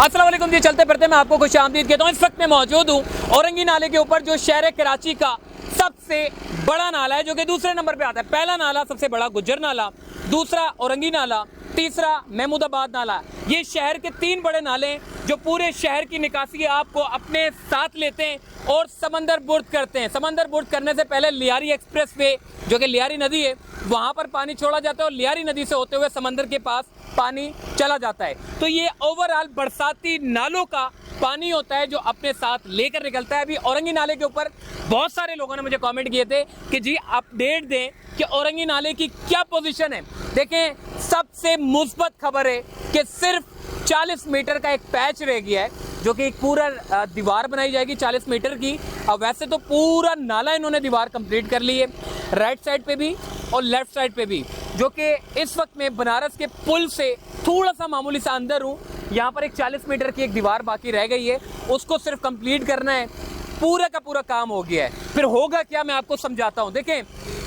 अस्सलाम वालेकुम जी, चलते फिरते मैं आपको खुशामदीद कहता हूँ। इस वक्त मैं मौजूद हूँ औरंगी नाले के ऊपर, जो शहर कराची का सबसे बड़ा नाला है, जो कि दूसरे नंबर पे आता है। पहला नाला सबसे बड़ा गुज्जर नाला, दूसरा औरंगी नाला, तीसरा महमूदाबाद नाला। ये शहर के तीन बड़े नाले हैं जो पूरे शहर की निकासी आपको अपने साथ लेते हैं और समंदर बुर्द करते हैं। समंदर बुर्द करने से पहले लियारी एक्सप्रेस वे, जो कि लियारी नदी है, वहाँ पर पानी छोड़ा जाता है और लियारी नदी से होते हुए समंदर के पास पानी चला जाता है। तो ये ओवरऑल बरसाती नालों का पानी होता है जो अपने साथ लेकर निकलता है। अभी औरंगी नाले के ऊपर बहुत सारे लोगों ने मुझे कमेंट किए थे कि जी अपडेट दें कि औरंगी नाले की क्या पोजीशन है। देखें, सबसे मुस्बत खबर है कि सिर्फ 40 मीटर का एक पैच रह गया है, जो कि एक पूरा दीवार बनाई जाएगी 40 मीटर की। अब वैसे तो पूरा नाला इन्होंने दीवार कंप्लीट कर ली है, राइट साइड पे भी और लेफ्ट साइड पे भी, जो कि इस वक्त मैं बनारस के पुल से थोड़ा सा मामूली सा अंदर हूँ। यहाँ पर एक 40 मीटर की एक दीवार बाकी रह गई है, उसको सिर्फ कंप्लीट करना है। पूरा का पूरा काम हो गया है। फिर होगा क्या, मैं आपको समझाता हूँ। देखें,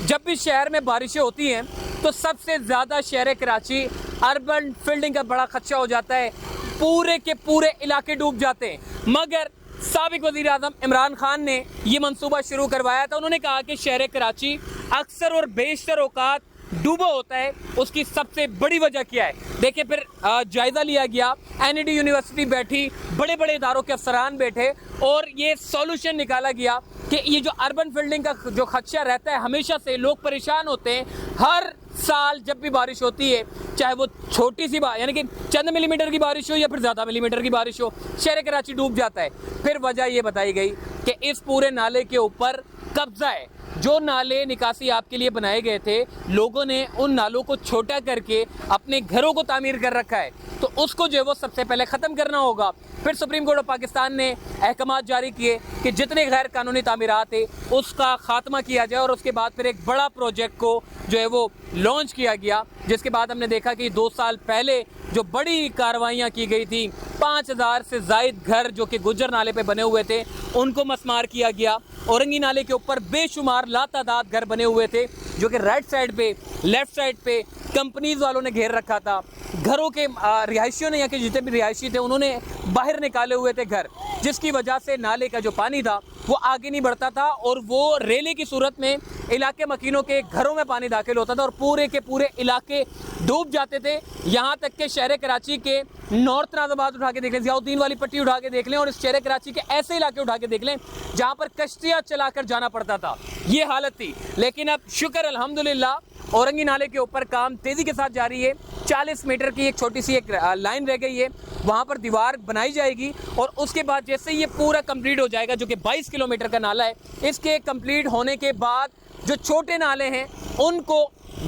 जब भी शहर में बारिशें होती हैं तो सबसे ज़्यादा शहर कराची अर्बन फील्डिंग का बड़ा खदशा हो जाता है। पूरे के पूरे इलाके डूब जाते हैं। मगर साबिक वज़ीर आज़म इमरान खान ने ये मंसूबा शुरू करवाया था। उन्होंने कहा कि शहर कराची अक्सर और बेशतर औकात डूबा होता है। उसकी सबसे बड़ी वजह क्या है, देखिए। फिर जायज़ा लिया गया, NED यूनिवर्सिटी बैठी, बड़े बड़े इदारों के अफसरान बैठे और ये सॉल्यूशन निकाला गया कि ये जो अर्बन फील्डिंग का जो खदशा रहता है, हमेशा से लोग परेशान होते हैं। हर साल जब भी बारिश होती है, चाहे वो छोटी सी यानी कि चंद मिलीमीटर की बारिश हो या फिर ज़्यादा मिलीमीटर की बारिश हो, शहर कराची डूब जाता है। फिर वजह ये बताई गई कि इस पूरे नाले के ऊपर कब्जा है। जो नाले निकासी आपके लिए बनाए गए थे, लोगों ने उन नालों को छोटा करके अपने घरों को तामीर कर रखा है, तो उसको जो है वो सबसे पहले ख़त्म करना होगा। फिर सुप्रीम कोर्ट ऑफ पाकिस्तान ने अहकामात जारी किए कि जितने गैर कानूनी तामीरात है उसका खात्मा किया जाए, और उसके बाद फिर एक बड़ा प्रोजेक्ट को जो है वो लॉन्च किया गया। जिसके बाद हमने देखा कि 2 साल पहले जो बड़ी कार्रवाइयाँ की गई थी, 5000 से ज़ायद घर जो कि गुज्जर नाले पे बने हुए थे उनको मस्मार किया गया। औरंगी नाले के ऊपर बेशुमार लातादाद घर बने हुए थे जो कि राइट साइड पे, लेफ्ट साइड पे कंपनीज वालों ने घेर रखा था। घरों के रिहायशियों ने, यहाँ के जितने भी रिहायशी थे, उन्होंने बाहर निकाले हुए थे घर, जिसकी वजह से नाले का जो पानी था वो आगे नहीं बढ़ता था और वो रेले की सूरत में इलाके मकीनों के घरों में पानी दाखिल होता था और पूरे के पूरे इलाके डूब जाते थे। यहाँ तक के शहर कराची के नॉर्थ नाज़ाबाद उठा के देख लें, ज़ियाउद्दीन वाली पट्टी उठा के देख लें, और इस शहर कराची के ऐसे इलाके उठा के देख लें जहाँ पर कश्तियाँ चलाकर जाना पड़ता था। ये हालत थी। लेकिन अब शुक्र अल्हम्दुलिल्लाह औरंगी नाले के ऊपर काम तेज़ी के साथ जारी है। 40 मीटर की एक छोटी सी एक लाइन रह गई है, वहाँ पर दीवार बनाई जाएगी और उसके बाद जैसे ये पूरा कंप्लीट हो जाएगा, जो कि 22 किलोमीटर का नाला है, इसके कंप्लीट होने के बाद जो छोटे नाले हैं उनको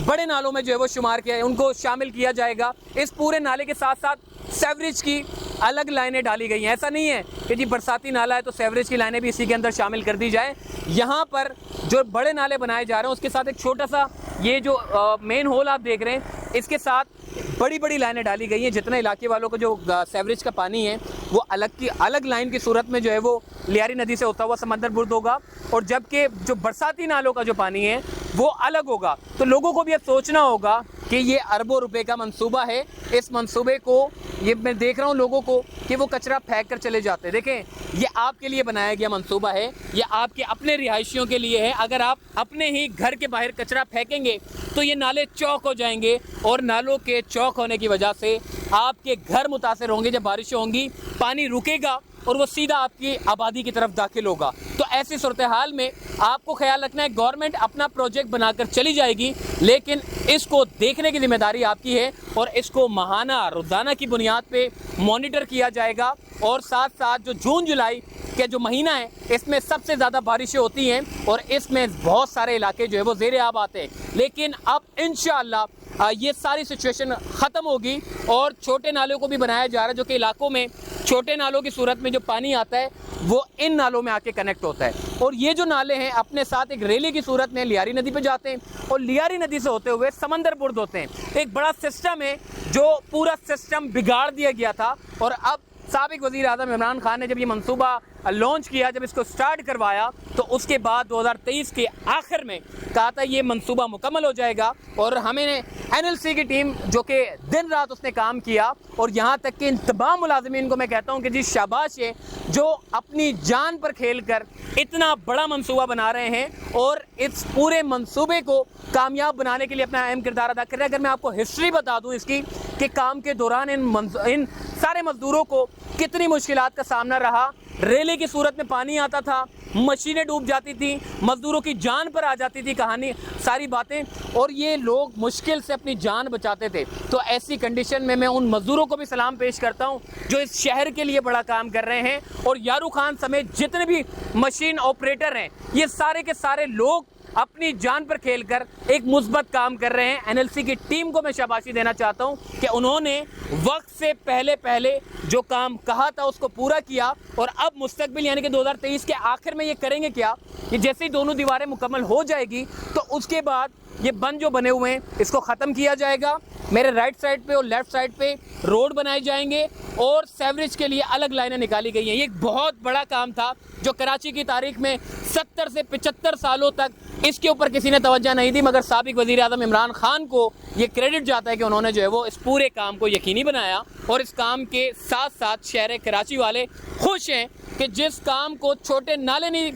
बड़े नालों में जो है वो शुमार किया है, उनको शामिल किया जाएगा। इस पूरे नाले के साथ साथ सेवरेज की अलग लाइनें डाली गई हैं। ऐसा नहीं है कि जी बरसाती नाला है तो सेवरेज की लाइनें भी इसी के अंदर शामिल कर दी जाए। यहाँ पर जो बड़े नाले बनाए जा रहे हैं उसके साथ एक छोटा सा ये जो मेन होल आप देख रहे हैं, इसके साथ बड़ी बड़ी लाइनें डाली गई हैं। जितना इलाके वालों को जो सेवरेज का पानी है वो अलग लाइन की सूरत में जो है वो लियारी नदी से होता हुआ समंदर बुर्द होगा, और जबकि जो बरसाती नालों का जो पानी है वो अलग होगा। तो लोगों को भी अब सोचना होगा कि ये अरबों रुपए का मंसूबा है। इस मंसूबे को ये मैं देख रहा हूँ लोगों को कि वो कचरा फेंक कर चले जाते हैं। देखें, ये आपके लिए बनाया गया मंसूबा है, ये आपके अपने रिहायशियों के लिए है। अगर आप अपने ही घर के बाहर कचरा फेंकेंगे तो ये नाले चौक हो जाएंगे, और नालों के चौक होने की वजह से आपके घर मुतासर होंगे। जब बारिशें होंगी पानी रुकेगा और वो सीधा आपकी आबादी की तरफ दाखिल होगा। तो ऐसी सूरत हाल में आपको ख्याल रखना है, गवर्नमेंट अपना प्रोजेक्ट बनाकर चली जाएगी, लेकिन इसको देखने की जिम्मेदारी आपकी है और इसको माहाना रोज़ाना की बुनियाद पे मॉनिटर किया जाएगा। और साथ साथ जो जून जुलाई के जो महीना है इसमें सबसे ज़्यादा बारिशें होती हैं और इसमें बहुत सारे इलाके जो है वो ज़ेरे आब आते हैं। लेकिन अब इंशाअल्लाह ये सारी सिचुएशन ख़त्म होगी और छोटे नालों को भी बनाया जा रहा है, जो कि इलाकों में छोटे नालों की सूरत में जो पानी आता है वो इन नालों में आके कनेक्ट होता है। और ये जो नाले हैं अपने साथ एक रेली की सूरत में लियारी नदी पे जाते हैं और लियारी नदी से होते हुए समंदर बुर्द होते हैं। एक बड़ा सिस्टम है जो पूरा सिस्टम बिगाड़ दिया गया था और अब साबिक वज़ीर आज़म इमरान खान ने जब ये मंसूबा लॉन्च किया, जब इसको स्टार्ट करवाया, तो उसके बाद 2023 के आखिर में कहा था ये मंसूबा मुकम्मल हो जाएगा। और हमें NLC की टीम जो कि दिन रात उसने काम किया, और यहाँ तक कि इन तमाम मुलाज़मीन को मैं कहता हूँ कि जी शाबाश है जो अपनी जान पर खेल कर इतना बड़ा मंसूबा बना रहे हैं और इस पूरे मंसूबे को कामयाब बनाने के लिए अपना अहम किरदार अदा कर रहे हैं। अगर मैं आपको हिस्ट्री बता दूँ इसकी कि काम के दौरान इन सारे मज़दूरों को कितनी मुश्किलात का सामना रहा। रेले की सूरत में पानी आता था, मशीनें डूब जाती थी, मज़दूरों की जान पर आ जाती थी कहानी, सारी बातें, और ये लोग मुश्किल से अपनी जान बचाते थे। तो ऐसी कंडीशन में मैं उन मज़दूरों को भी सलाम पेश करता हूँ जो इस शहर के लिए बड़ा काम कर रहे हैं। और यारू खान समेत जितने भी मशीन ऑपरेटर हैं, ये सारे के सारे लोग अपनी जान पर खेलकर एक मुस्बत काम कर रहे हैं। NLC की टीम को मैं शाबाशी देना चाहता हूं कि उन्होंने वक्त से पहले जो काम कहा था उसको पूरा किया, और अब मुस्तकबिल यानी कि 2023 के आखिर में ये करेंगे क्या कि जैसे ही दोनों दीवारें मुकम्मल हो जाएगी तो उसके बाद ये बंद जो बने हुए हैं इसको ख़त्म किया जाएगा। मेरे राइट साइड पे और लेफ़्ट साइड पे रोड बनाए जाएंगे और सेवरेज के लिए अलग लाइनें निकाली गई हैं। ये एक बहुत बड़ा काम था जो कराची की तारीख में 70 से 75 सालों तक इसके ऊपर किसी ने तवज्जो नहीं दी, मगर साबिक वज़ीर आज़म इमरान खान को ये क्रेडिट जाता है कि उन्होंने जो है वो इस पूरे काम को यकीनी बनाया। और इस काम के साथ साथ शहर कराची वाले खुश हैं कि जिस काम को छोटे नाले नहीं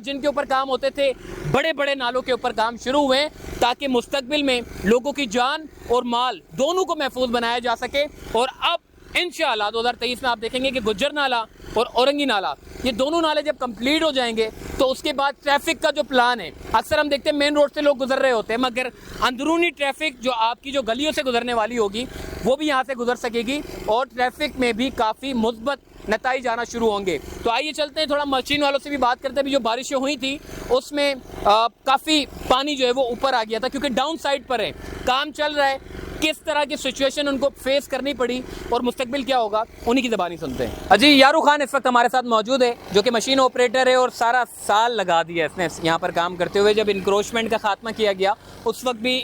जिनके ऊपर काम होते थे, बड़े बड़े नालों के ऊपर काम शुरू हुए हैं ताकि मुस्तकबिल में लोगों की जान और माल दोनों को महफूज बनाया जा सके। और अब इंशाअल्लाह 2023 में आप देखेंगे कि गुज्जर नाला और औरंगी नाला, ये दोनों नाले जब कंप्लीट हो जाएंगे तो उसके बाद ट्रैफिक का जो प्लान है, अक्सर हम देखते हैं मेन रोड से लोग गुजर रहे होते हैं, मगर अंदरूनी ट्रैफिक जो आपकी जो गलियों से गुजरने वाली होगी वो भी यहाँ से गुजर सकेगी और ट्रैफिक में भी काफ़ी मुस्बत नताइज आना शुरू होंगे। तो आइए चलते हैं, थोड़ा मशीन वालों से भी बात करते हैं। अभी जो बारिशें हुई थी उसमें काफ़ी पानी जो है वो ऊपर आ गया था क्योंकि डाउन साइड पर है, काम चल रहा है, किस तरह की सिचुएशन उनको फेस करनी पड़ी और मुस्तकबिल क्या होगा, उन्हीं की ज़बानी सुनते हैं। अजी यारू खान इस वक्त हमारे साथ मौजूद है जो कि मशीन ऑपरेटर है और सारा साल लगा दिया इसने यहाँ पर काम करते हुए। जब इंक्रोचमेंट का खात्मा किया गया उस वक्त भी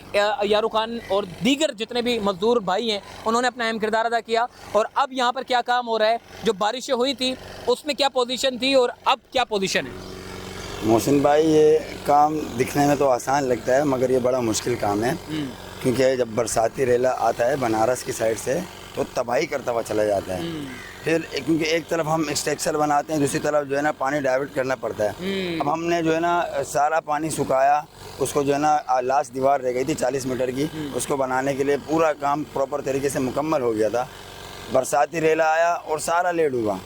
यारू खान और दीगर जितने भी मजदूर भाई हैं उन्होंने अपना अहम किरदार अदा किया। और अब यहाँ पर क्या काम हो रहा है, जो बारिशें हुई थी उसमें क्या पोजीशन थी और अब क्या पोजीशन है? मोहसिन भाई, ये काम दिखने में तो आसान लगता है मगर ये बड़ा मुश्किल काम है, क्योंकि जब बरसाती रेला आता है बनारस की साइड से तो तबाही करता हुआ चला जाता है। फिर क्योंकि एक तरफ हम स्ट्रक्चर बनाते हैं, दूसरी तरफ जो है ना पानी डाइवर्ट करना पड़ता है। अब हमने जो है ना सारा पानी सुखाया, उसको जो है ना लास्ट दीवार रह गई थी 40 मीटर की, उसको बनाने के लिए पूरा काम प्रॉपर तरीके से मुकम्मल हो गया था। बरसाती रेला आया और सारा लेट हुआ,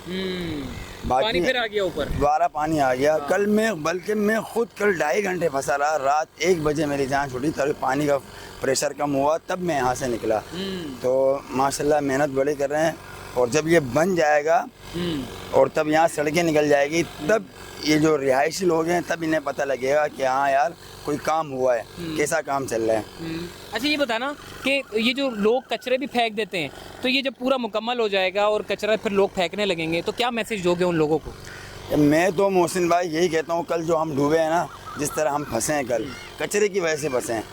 पानी फिर आ गया ऊपर, दोबारा पानी आ गया। कल मैं खुद कल 2.5 घंटे फंसा रहा, रात 1 बजे मेरी जान छूटी, तभी पानी का प्रेशर कम हुआ तब मैं यहाँ से निकला। तो माशाल्लाह मेहनत बड़ी कर रहे हैं और जब ये बन जाएगा और तब यहाँ सड़कें निकल जाएगी, तब ये जो रिहायशी लोग हैं तब इन्हें पता लगेगा कि हाँ यार कोई काम हुआ है, कैसा काम चल रहा है। अच्छा ये बताना कि ये जो लोग कचरे भी फेंक देते हैं, तो ये जब पूरा मुकम्मल हो जाएगा और कचरा फिर लोग फेंकने लगेंगे तो क्या मैसेज दोगे उन लोगों को? मैं तो मोहसिन भाई यही कहता हूँ, कल जो हम डूबे हैं ना, जिस तरह हम फंसे हैं कल, कचरे की वजह से फंसे हैं।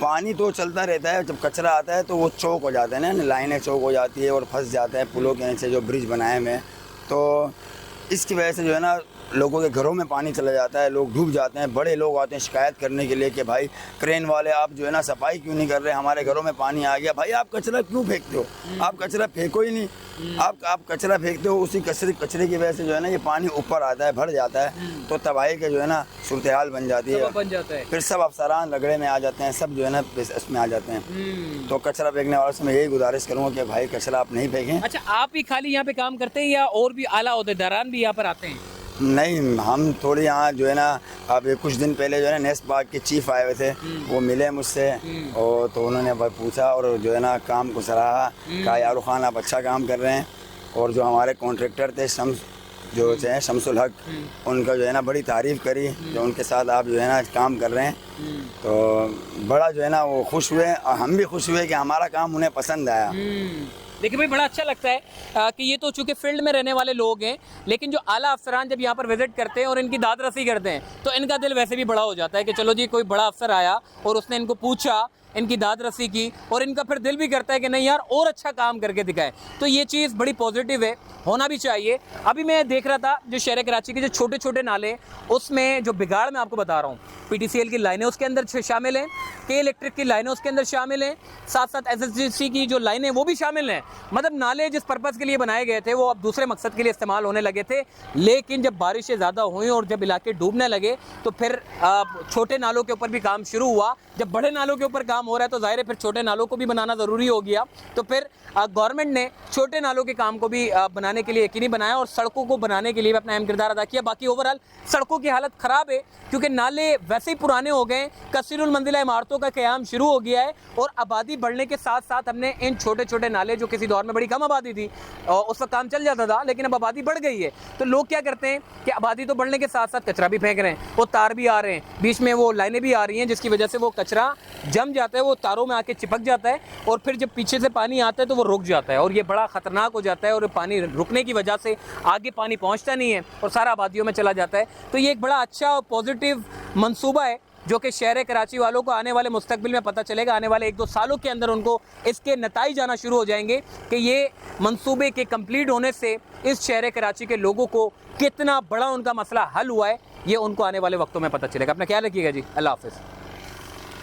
पानी तो चलता रहता है, जब कचरा आता है तो वो चौक हो जाते हैं ना, लाइनें चौक हो जाती है और फंस जाते हैं पुलों के नीचे जो ब्रिज बनाए हुए हैं। तो इसकी वजह से जो है ना लोगों के घरों में पानी चला जाता है, लोग डूब जाते हैं। बड़े लोग आते हैं शिकायत करने के लिए कि भाई क्रेन वाले आप जो है ना सफाई क्यों नहीं कर रहे, हमारे घरों में पानी आ गया। भाई आप कचरा क्यों फेंकते हो? आप कचरा फेंको ही नहीं, आप कचरा फेंकते हो, उसी कचरे की वजह से जो है ना ये पानी ऊपर आता है, भर जाता है, तो तबाही के जो है ना सूरत हाल बन जाती है। फिर सब अफसरान लगड़े में आ जाते हैं, सब जो है ना इसमें आ जाते हैं। तो कचरा फेंकने वालों से मैं यही गुजारिश करूँगा कि भाई कचरा आप नहीं फेंकें। अच्छा, आप ही खाली यहाँ पे काम करते हैं या और भी आला ओहदेदारान भी यहाँ पर आते हैं? नहीं, हम थोड़ी यहाँ जो है ना अब कुछ दिन पहले जो है ना नेस्ट पार्क के चीफ आए हुए थे, वो मिले मुझसे और तो उन्होंने पूछा और जो है ना काम को सराहा, कहा यारू खान आप अच्छा काम कर रहे हैं। और जो हमारे कॉन्ट्रैक्टर थे शमसुल हक, उनका जो है ना बड़ी तारीफ़ करी, जो उनके साथ आप जो है ना काम कर रहे हैं। तो बड़ा जो है ना वो खुश हुए और हम भी खुश हुए कि हमारा काम उन्हें पसंद आया। देखिए भाई, बड़ा अच्छा लगता है कि ये तो चूंकि फील्ड में रहने वाले लोग हैं, लेकिन जो आला अफसरान जब यहाँ पर विजिट करते हैं और इनकी दाद रसी करते हैं तो इनका दिल वैसे भी बड़ा हो जाता है कि चलो जी कोई बड़ा अफसर आया और उसने इनको पूछा इनकी दाद रसी की, और इनका फिर दिल भी करता है कि नहीं यार और अच्छा काम करके दिखाएं। तो ये चीज़ बड़ी पॉजिटिव है, होना भी चाहिए। अभी मैं देख रहा था जो शहर कराची के जो छोटे छोटे नाले, उसमें जो बिगाड़ मैं आपको बता रहा हूँ, PTCL की लाइनें उसके अंदर शामिल हैं, के इलेक्ट्रिक की लाइनें उसके अंदर शामिल हैं, साथ साथ SSGC की जो लाइनें वो भी शामिल हैं। मतलब नाले जिस पर्पज़ के लिए बनाए गए थे वो अब दूसरे मकसद के लिए इस्तेमाल होने लगे थे, लेकिन जब बारिशें ज़्यादा हुई और जब इलाके डूबने लगे तो फिर छोटे नालों के ऊपर भी काम शुरू हुआ। जब बड़े नालों के ऊपर काम हो रहा है तो जाहिर है फिर छोटे नालों को भी बनाना ज़रूरी हो गया। तो फिर गवर्नमेंट ने छोटे नालों के काम को भी बनाने के लिए यकीनी बनाया और सड़कों को बनाने के लिए भी अपना अहम किरदार अदा किया। बाकी ओवरऑल सड़कों की हालत ख़राब है क्योंकि नाले वैसे ही पुराने हो गए, कसीरुल मंजिला इमारतों का क़याम शुरू हो गया है और आबादी बढ़ने के साथ साथ हमने इन छोटे छोटे नाले, जो किसी दौर में बड़ी कम आबादी थी और उस वक्त काम चल जाता था, लेकिन अब आबादी बढ़ गई है तो लोग क्या करते हैं कि आबादी तो बढ़ने के साथ साथ कचरा भी फेंक रहे हैं, वो तार भी आ रहे हैं, बीच में वो लाइनें भी आ रही हैं, जिसकी वजह से वो कचरा जम जाता है, वो तारों में आके चिपक जाता है और फिर जब पीछे से पानी आता है तो वो रुक जाता है और ये बड़ा ख़तरनाक हो जाता है और पानी रुकने की वजह से आगे पानी पहुंचता नहीं है और सारा आबादियों में चला जाता है। तो ये एक बड़ा अच्छा और पॉजिटिव मंसूबा है जो कि शहर कराची वालों को आने वाले मुस्तकबिल में पता चलेगा। आने वाले 1-2 सालों के अंदर उनको इसके नताइज आना शुरू हो जाएंगे कि ये मंसूबे के कंप्लीट होने से इस शहर कराची के लोगों को कितना बड़ा उनका मसला हल हुआ है, ये उनको आने वाले वक्तों में पता चलेगा। अपना ख्याल रखिएगा जी, अल्लाह हाफ़िज़।